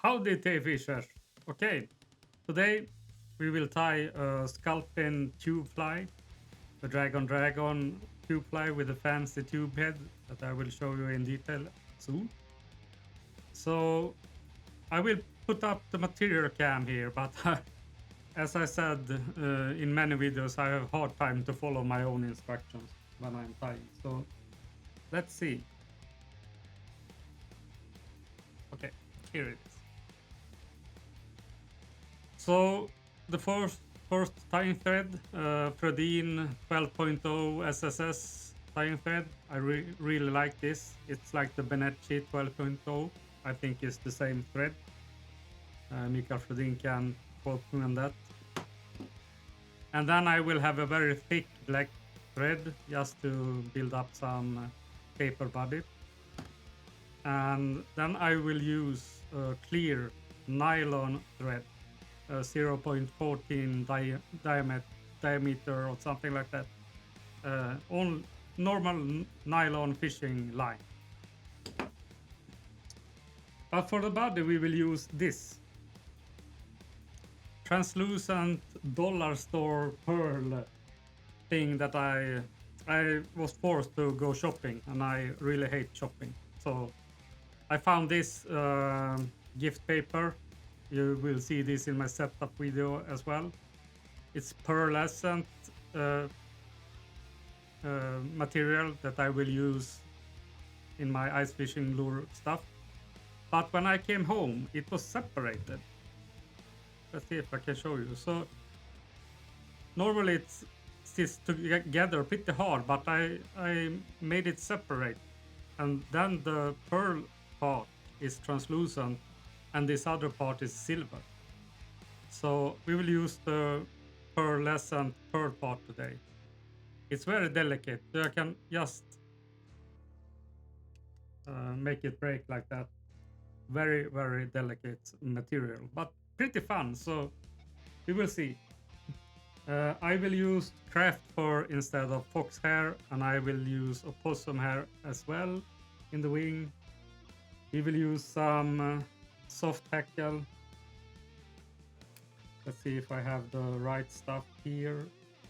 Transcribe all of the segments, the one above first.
Howdy, Tfishers. Okay, today we will tie a sculpin tube fly, a dragon tube fly with a fancy tube head that I will show you in detail soon. So I will put up the material cam here, but as I said in many videos, I have hard time to follow my own instructions when I'm tying. So let's see. Okay, here it is. So the first tying thread, Fredin 12.0 SSS tying thread. I really like this. It's like the Benetti 12.0. I think it's the same thread. Mikael Fredin can quote me on that. And then I will have a very thick black thread just to build up some paper body. And then I will use a clear nylon thread. 0.14 diameter or something like that. On normal nylon fishing line. But for the body we will use this translucent dollar store pearl thing that I was forced to go shopping, and I really hate shopping. So I found this gift paper. You will see this in my setup video as well. It's pearlescent material that I will use in my ice fishing lure stuff. But when I came home, it was separated. Let's see if I can show you. So normally it sits together pretty hard, but I made it separate. And then the pearl part is translucent and this other part is silver. So we will use the pearlescent pearl part today. It's very delicate, so I can just make it break like that. Very, very delicate material, but pretty fun, so we will see. I will use craft fur instead of fox hair, and I will use opossum hair as well in the wing. We will use some soft hackle. Let's see if I have the right stuff here,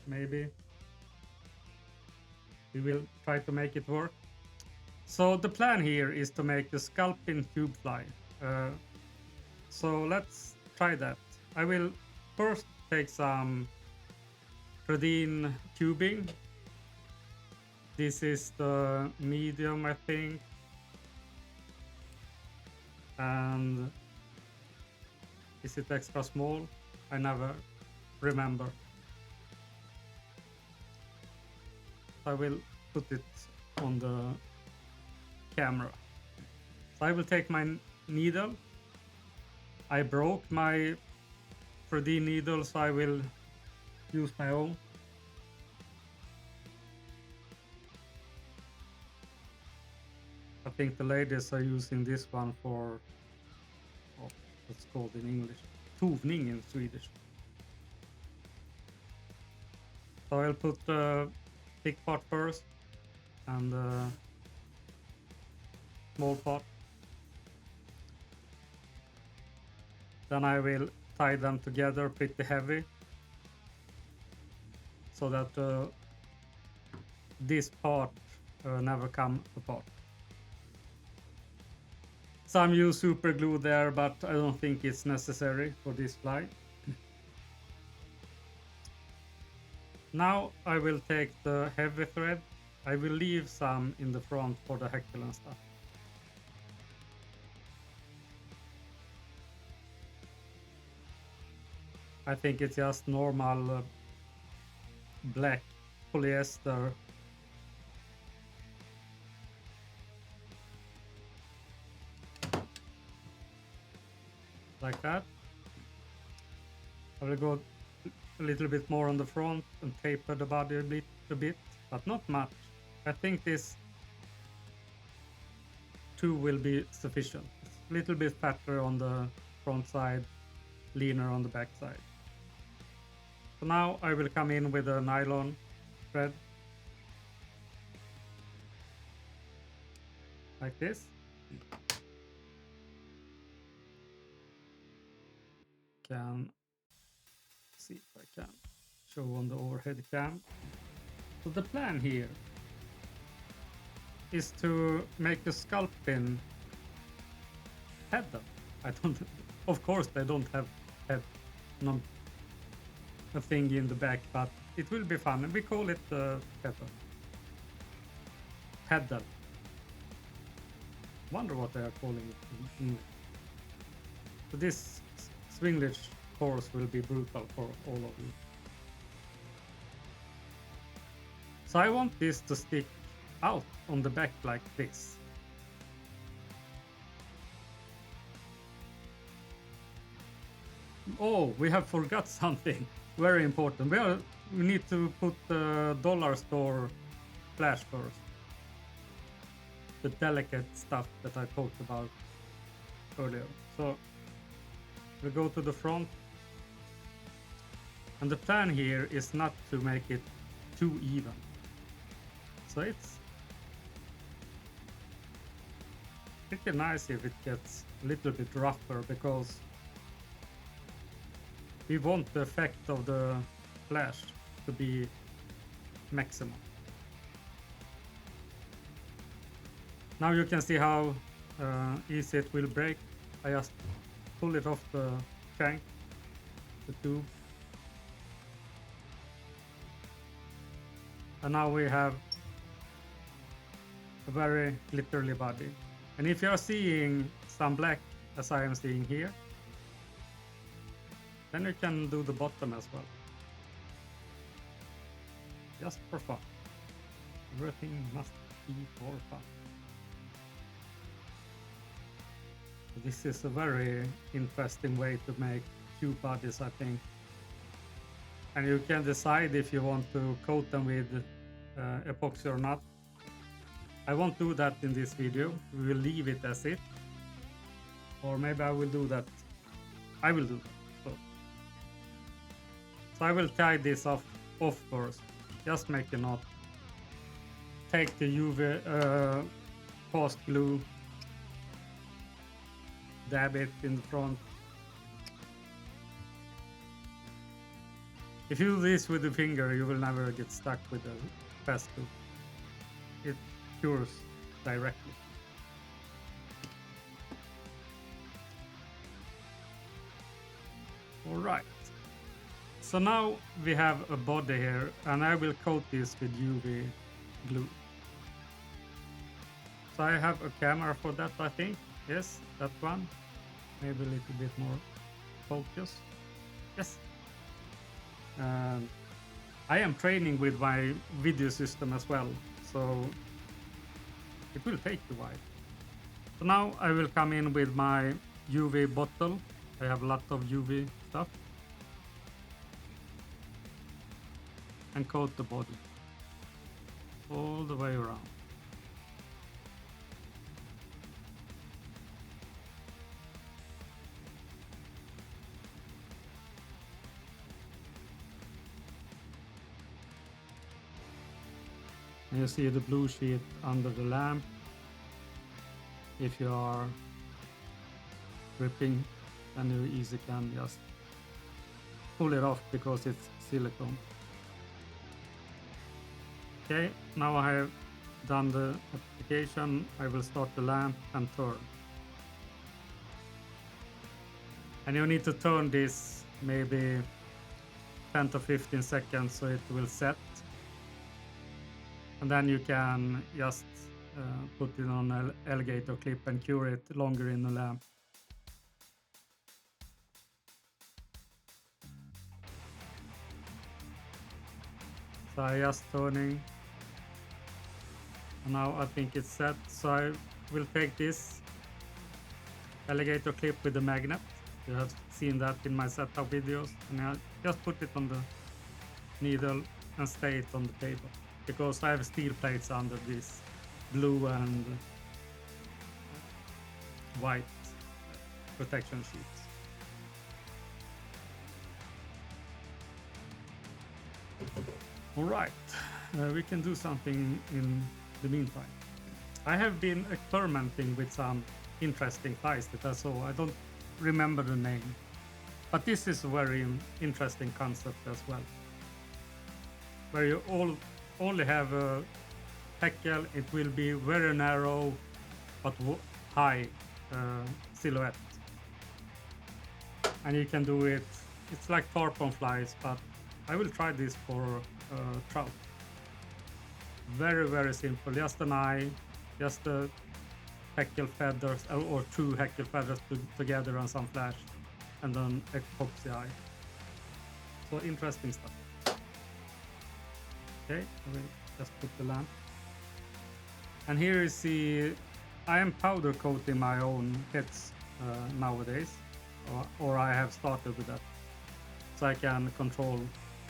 maybe. We will try to make it work. So the plan here is to make the sculpin tube fly. So let's try that. I will first take some Fredin tubing. This is the medium, I think. And is it extra small? I never remember. I will put it on the camera. So I will take my needle. I broke my 3D needle, so I will use my own. I think the ladies are using this one for, what's called in English, tovning in Swedish. So I'll put the thick part first and the small part. Then I will tie them together pretty heavy so that this part never come apart. Some use super glue there, but I don't think it's necessary for this fly. Now I will take the heavy thread. I will leave some in the front for the hackle and stuff. I think it's just normal black polyester. Like that. I will go a little bit more on the front and taper the body a bit, but not much. I think this 2 will be sufficient. It's a little bit fatter on the front side, leaner on the back side. So now I will come in with a nylon thread. Like this. can see if I can show on the overhead cam. So the plan here is to make a sculpin pedal. I don't. Of course, they don't have no a thing in the back, but it will be fun. And we call it pedal. Pedal. Wonder what they are calling it in English. So this Swinglish course will be brutal for all of you. So I want this to stick out on the back like this. Oh, we have forgot something very important. We need to put the dollar store flash first. The delicate stuff that I talked about earlier. So we go to the front. And the plan here is not to make it too even. So it's pretty nice if it gets a little bit rougher, because we want the effect of the flash to be maximum. Now you can see how easy it will break. I just pull it off the shank, the tube. And now we have a very glittery body. And if you are seeing some black, as I am seeing here, then you can do the bottom as well. Just for fun. Everything must be for fun. This is a very interesting way to make tube bodies, I think. And you can decide if you want to coat them with epoxy or not. I won't do that in this video. We will leave it as it. Or maybe I will do that. I will do that. So I will tie this off first. Just make a knot. Take the UV fast glue. Dab it in the front. If you do this with the finger, you will never get stuck with the fast glue. It cures directly. Alright. So now we have a body here, and I will coat this with UV glue. So I have a camera for that, I think. Yes, that one. Maybe a little bit more focus. Yes. I am training with my video system as well, so it will take a while. So now I will come in with my UV bottle. I have a lot of UV stuff. And coat the body all the way around. And you see the blue sheet under the lamp. If you are gripping, then you easily can just pull it off because it's silicone. Okay, now I have done the application. I will start the lamp and turn. And you need to turn this maybe 10 to 15 seconds so it will set. And then you can just put it on an alligator clip and cure it longer in the lamp. So I just turning. And now I think it's set. So I will take this alligator clip with the magnet. You have seen that in my setup videos. And I just put it on the needle and stay it on the table. Because I have steel plates under this blue and white protection sheets. Alright, we can do something in the meantime. I have been experimenting with some interesting ties that I saw. I don't remember the name. But this is a very interesting concept as well, where you only have a hackle. It will be very narrow but high silhouette, and you can do it. It's like tarpon flies, but I will try this for trout. Very simple. Just an eye, just a hackle feathers or two hackle feathers together and some flash, and then epoxy eye. So interesting stuff. Okay, I will just put the lamp. And here you see I am powder coating my own heads nowadays, or I have started with that, so I can control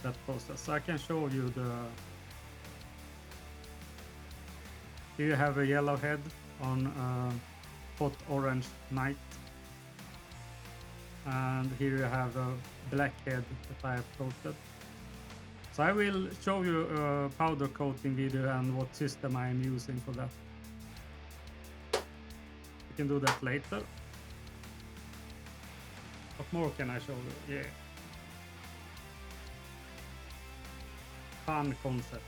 that process. So I can show you here you have a yellow head on a hot orange night, and here you have a black head that I have coated. So I will show you a powder coating video and what system I am using for that. We can do that later. What more can I show you? Yeah. Fun concept.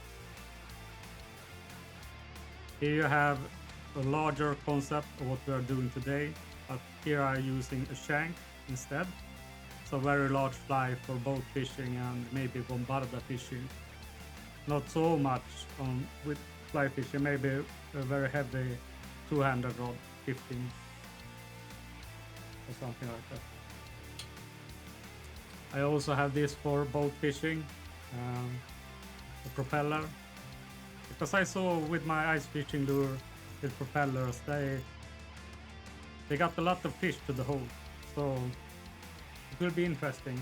Here you have a larger concept of what we are doing today, but here I'm using a shank instead. So very large fly for boat fishing and maybe bombarda fishing. Not so much with fly fishing, maybe a very heavy 200 rod, 15 or something like that. I also have this for boat fishing, the propeller. Because I saw with my ice fishing lure with propellers, they got a lot of fish to the hole. So it will be interesting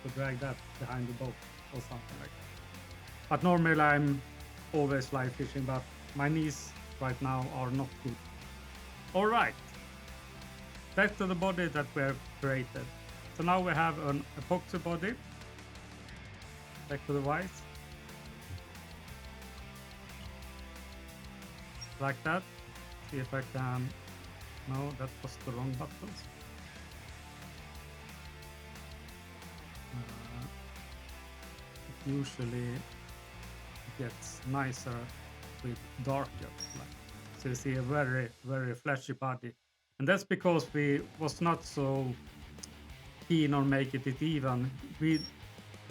to drag that behind the boat or something like that. But normally I'm always fly fishing, but my knees right now are not good. Alright, back to the body that we have created. So now we have an epoxy body. Back to the white. Like that. See if I can. No, that was the wrong buttons. It usually gets nicer with darker light. So you see a very flashy body, and that's because we was not so keen on making it even. We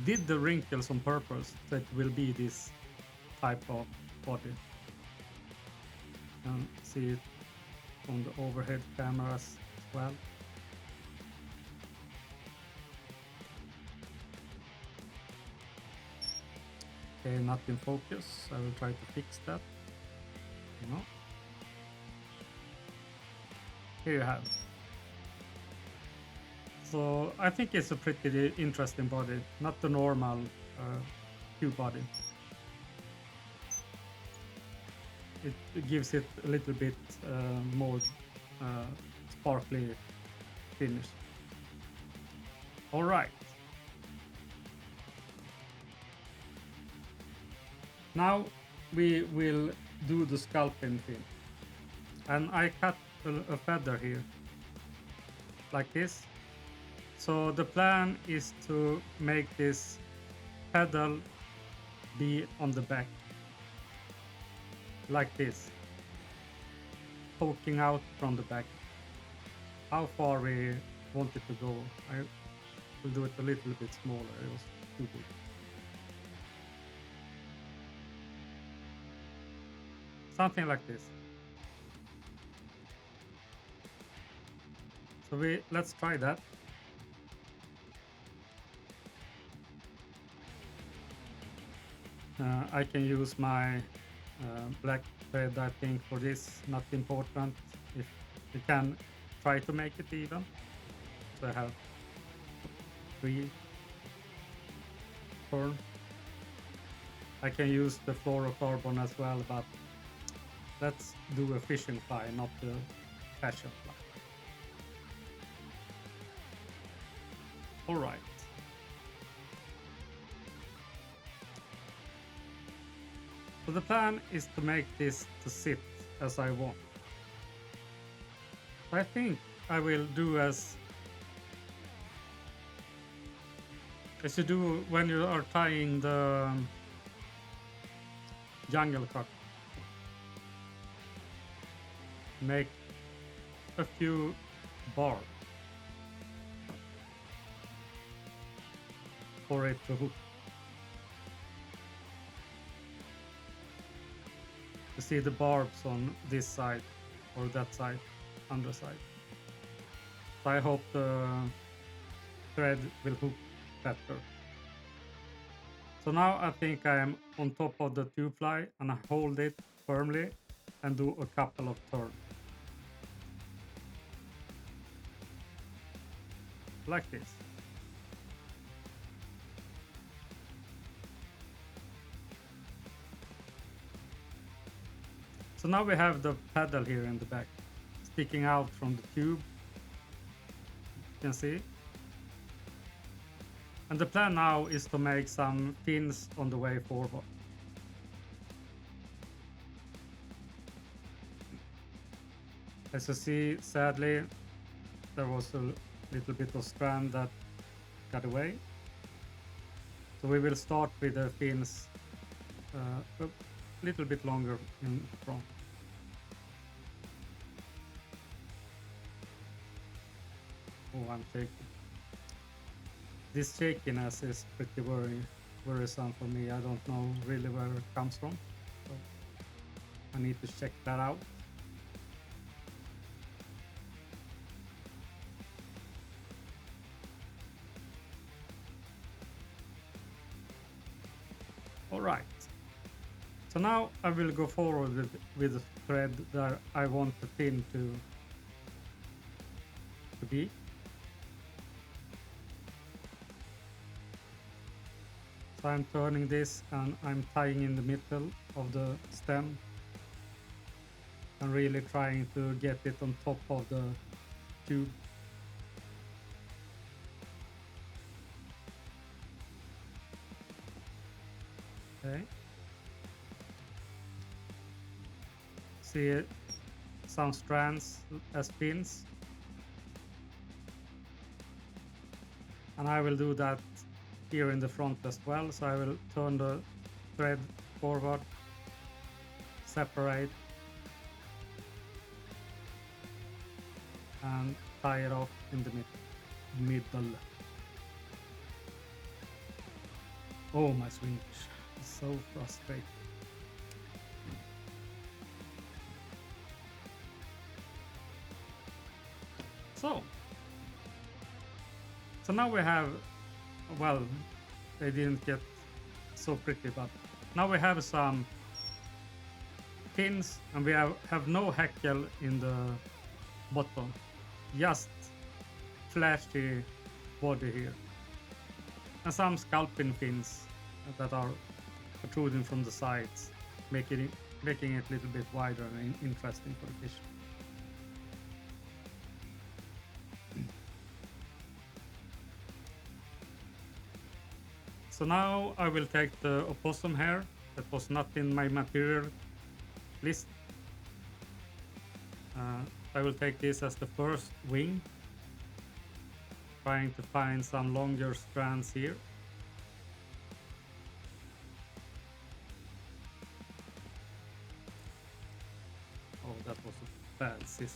did the wrinkles on purpose that it will be this type of body. And see it on the overhead cameras as well. Okay, not in focus. I will try to fix that. No. Here you have. So I think it's a pretty interesting body, not the normal cube body. It gives it a little bit more sparkly finish. All right. Now we will do the sculpin fin, and I cut a feather here like this. So the plan is to make this pedal be on the back like this, poking out from the back. How far we want it to go, I will do it a little bit smaller. It was too big. Something like this. So let's try that. I can use my black thread, I think, for this. Not important. If you can try to make it even. So I have 3 turn. I can use the fluorocarbon as well, but let's do a fishing fly, not the fashion fly. All right. So the plan is to make this to sit as I want. I think I will do as as you do when you are tying the jungle cock. Make a few bars for it to hook. You see the barbs on this side or that side, underside. So I hope the thread will hook better. So now I think I am on top of the tube fly and I hold it firmly and do a couple of turns. Like this. So now we have the paddle here in the back, sticking out from the tube. You can see. And the plan now is to make some fins on the way forward. As you see, sadly, there was a little bit of strand that got away. So we will start with the fins a little bit longer in front. Oh, I'm shaking. This shakiness is pretty worrisome for me. I don't know really where it comes from. So I need to check that out. Alright. So now I will go forward with the thread that I want the fin to be. So I'm turning this and I'm tying in the middle of the stem and really trying to get it on top of the tube. Okay. See some strands as pins. And I will do that here in the front as well. So I will turn the thread forward, separate, and tie it off in the middle. Oh, my Swedish is so frustrating. So now we have, well, they didn't get so pretty, but now we have some pins and we have no hackle in the bottom, just flashy body here, and some sculpin fins that are protruding from the sides, making it a little bit wider and interesting for the fish. So now I will take the opossum hair that was not in my material list. I will take this as the first wing, trying to find some longer strands here. Oh, that was a bad scissor.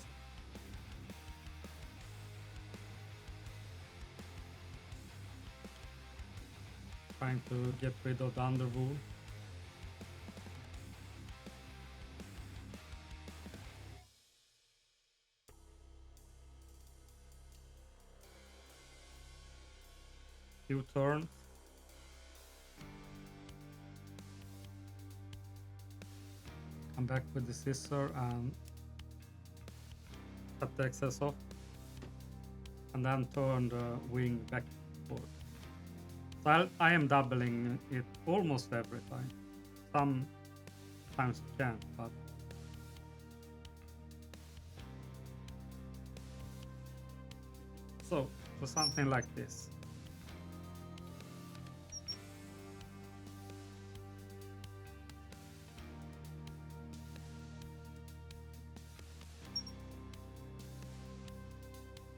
Trying to get rid of the underwool. Few turns. Come back with the scissor and cut the excess off, and then turn the wing back forward. So I am doubling it almost every time. Sometimes you can't, but so something like this.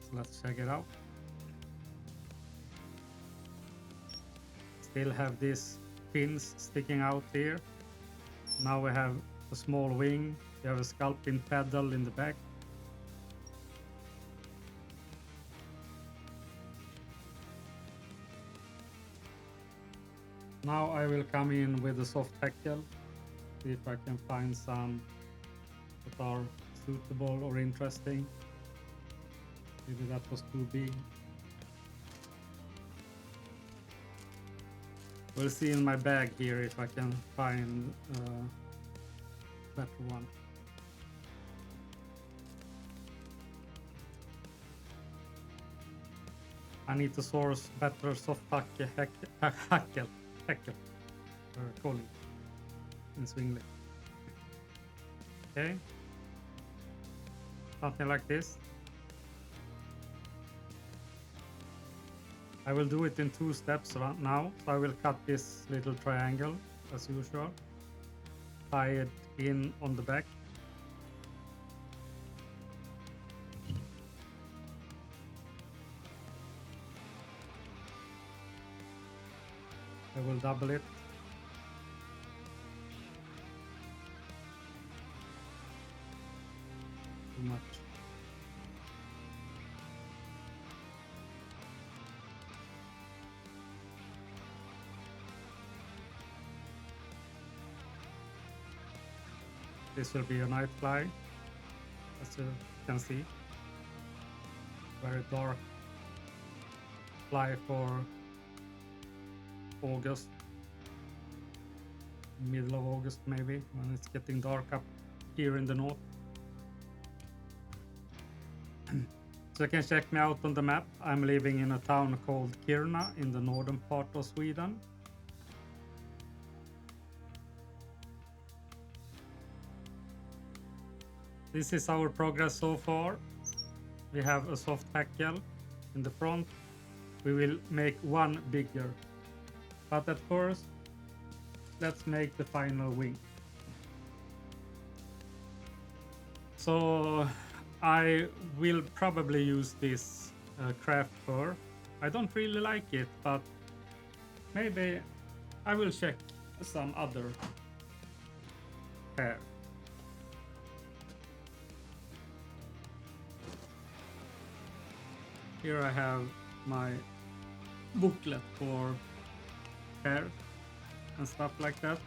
So let's check it out. still have these fins sticking out here. Now we have a small wing. We have a sculpin pedal in the back. Now I will come in with a soft hackle, see if I can find some that are suitable or interesting. Maybe that was too big. We'll see in my bag here if I can find a better one. I need to source better soft hackle calling in swing. Okay, something like this. I will do it in 2 steps now. So I will cut this little triangle as usual, tie it in on the back. I will double it. Too much. This will be a night fly, as you can see. Very dark fly for August, middle of August maybe, when it's getting dark up here in the north. So you can check me out on the map. I'm living in a town called Kiruna in the northern part of Sweden. This is our progress so far. We have a soft hackle in the front. We will make one bigger. But at first, let's make the final wing. So I will probably use this craft fur. I don't really like it, but maybe I will check some other hair. Here I have my booklet for hair and stuff like that.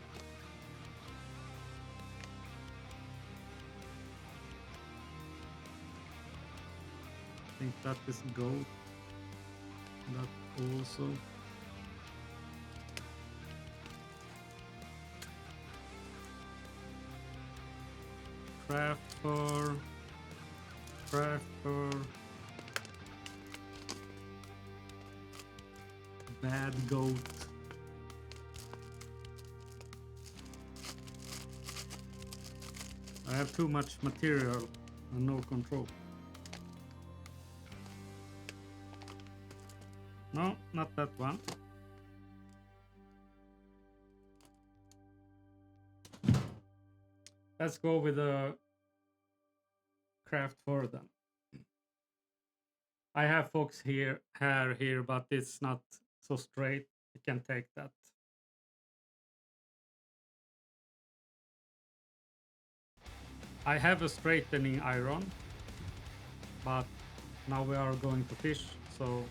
I think that is gold. That also. Craft fur. Bad goat. I have too much material and no control. No, not that one. Let's go with the craft fur then. I have fox hair here, but it's not so straight. You can take that. I have a straightening iron, but now we are going to fish, so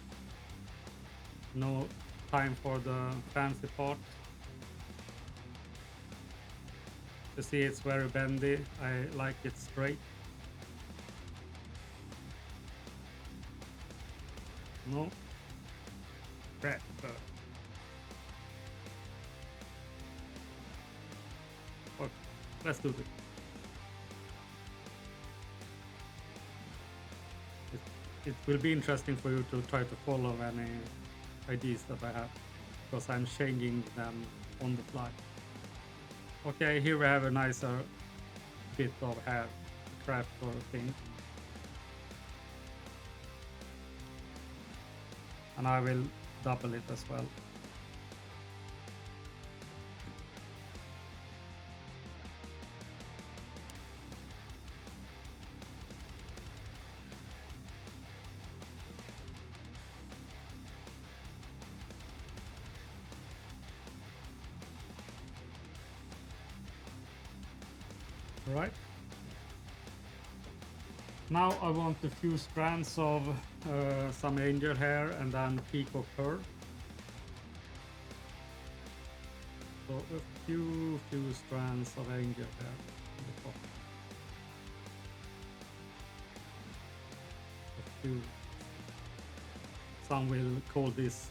no time for the fancy part. You see it's very bendy. I like it straight. No. Craft fur. Okay, let's do this. It will be interesting for you to try to follow any ideas that I have, because I'm changing them on the fly. Okay, here we have a nicer bit of hair, craft fur thing. And I will double it as well. Right. Now I want a few strands of some angel hair and then peacock fur. So a few strands of angel hair on the top. A few. Some will call this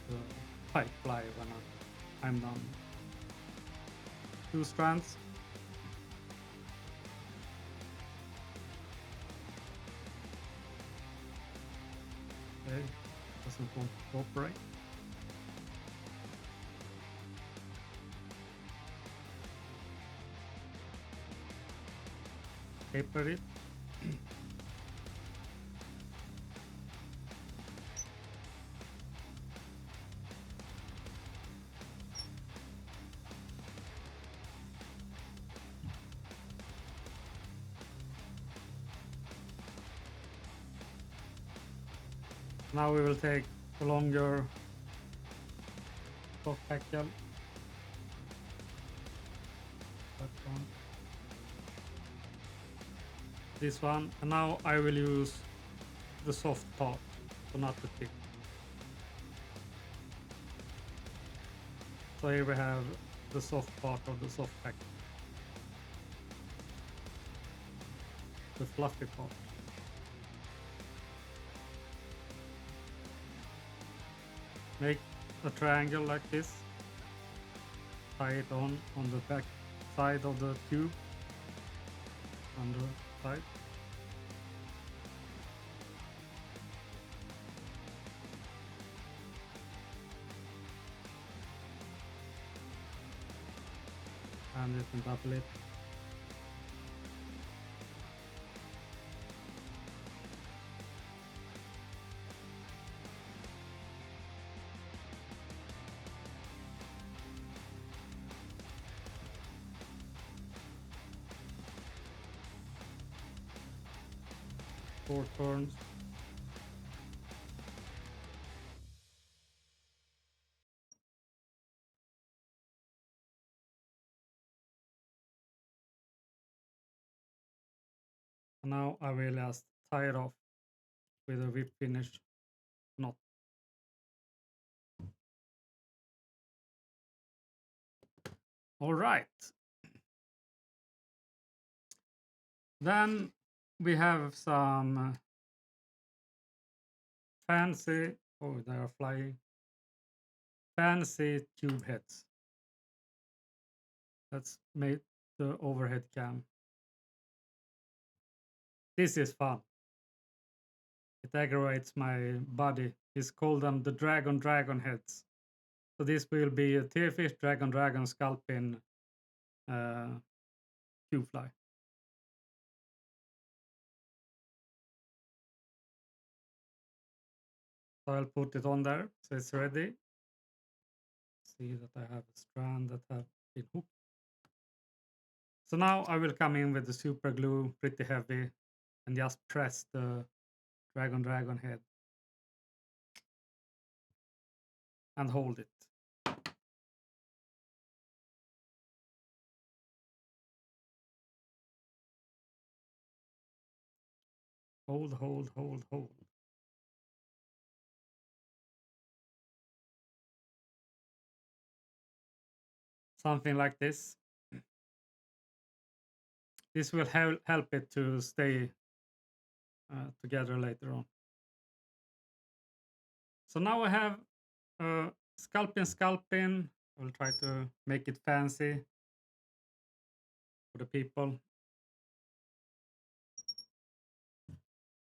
pipe fly when I'm done. 2 strands. Okay, doesn't want to cooperate. Taper it. Now we will take a longer soft hackle. That one. This one. And now I will use the soft part, so not the thick. So here we have the soft part of the soft hackle. The fluffy part. Make a triangle like this. Tie it on the back side of the tube. On the side. And you can double it. Four turns. And now I will just tie it off with a whip finish knot. All right. Then we have some fancy, oh, they are flying, fancy tube heads. Let's make the overhead cam. This is fun. It aggravates my body. It's called them the dragon heads. So this will be a Tfish dragon sculpin tube fly. So I'll put it on there so it's ready. See that I have a strand that have been hooked. So now I will come in with the super glue, pretty heavy, and just press the dragon head and hold it. Hold. Something like this. This will help it to stay together later on. So now I have sculpin. I will try to make it fancy for the people.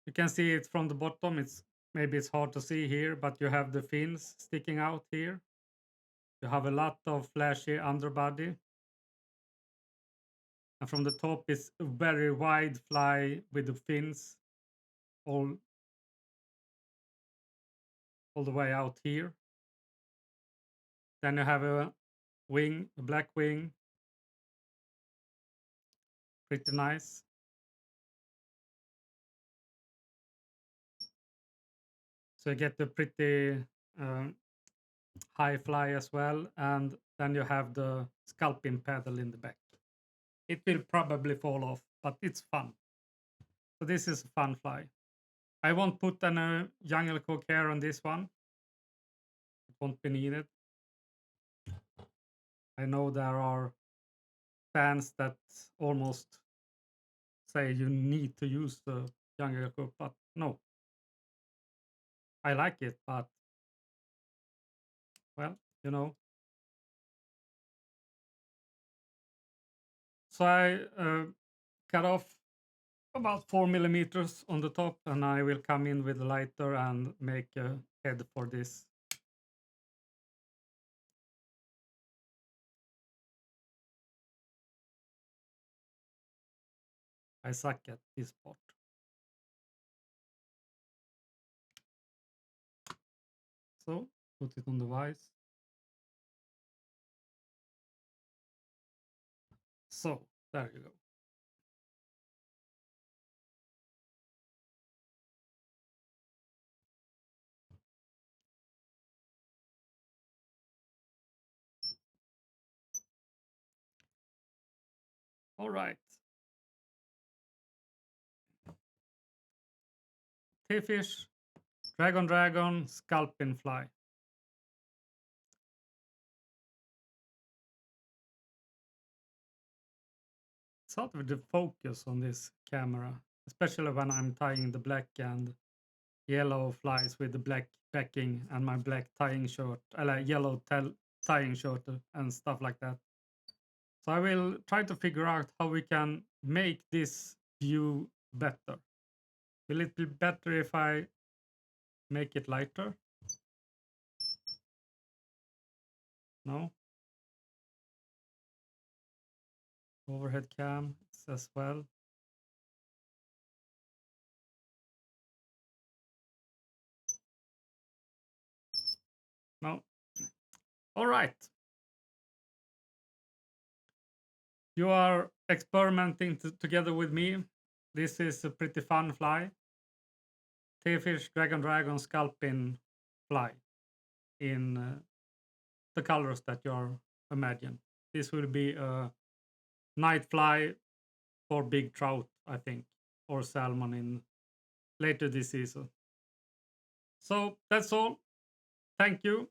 You can see it from the bottom. Maybe it's hard to see here, but you have the fins sticking out here. You have a lot of flashy underbody. And from the top is a very wide fly with the fins all the way out here. Then you have a wing, a black wing. Pretty nice. So you get the pretty high fly as well. And then you have the sculpin paddle in the back. It will probably fall off but it's fun. So this is a fun fly. I won't put an jungle cook hair on this one. It won't be needed. I know there are fans that almost say you need to use the jungle cook, but no, I like it. But well, you know. So I cut off about 4 millimeters on the top, and I will come in with a lighter and make a head for this. I suck at this part. So put it on the vise. So there you go. All right. Tfish, dragon, sculpin fly. It's hard with the focus on this camera, especially when I'm tying the black and yellow flies with the black backing and my black tying shirt, like yellow tying shirt and stuff like that. So I will try to figure out how we can make this view better. Will it be better if I make it lighter? No? Overhead cam as well. No? Alright. You are experimenting together with me. This is a pretty fun fly. Tfish dragon sculpin fly in the colors that you imagine. This will be a night fly for big trout, I think, or salmon in later this season. So that's all. Thank you.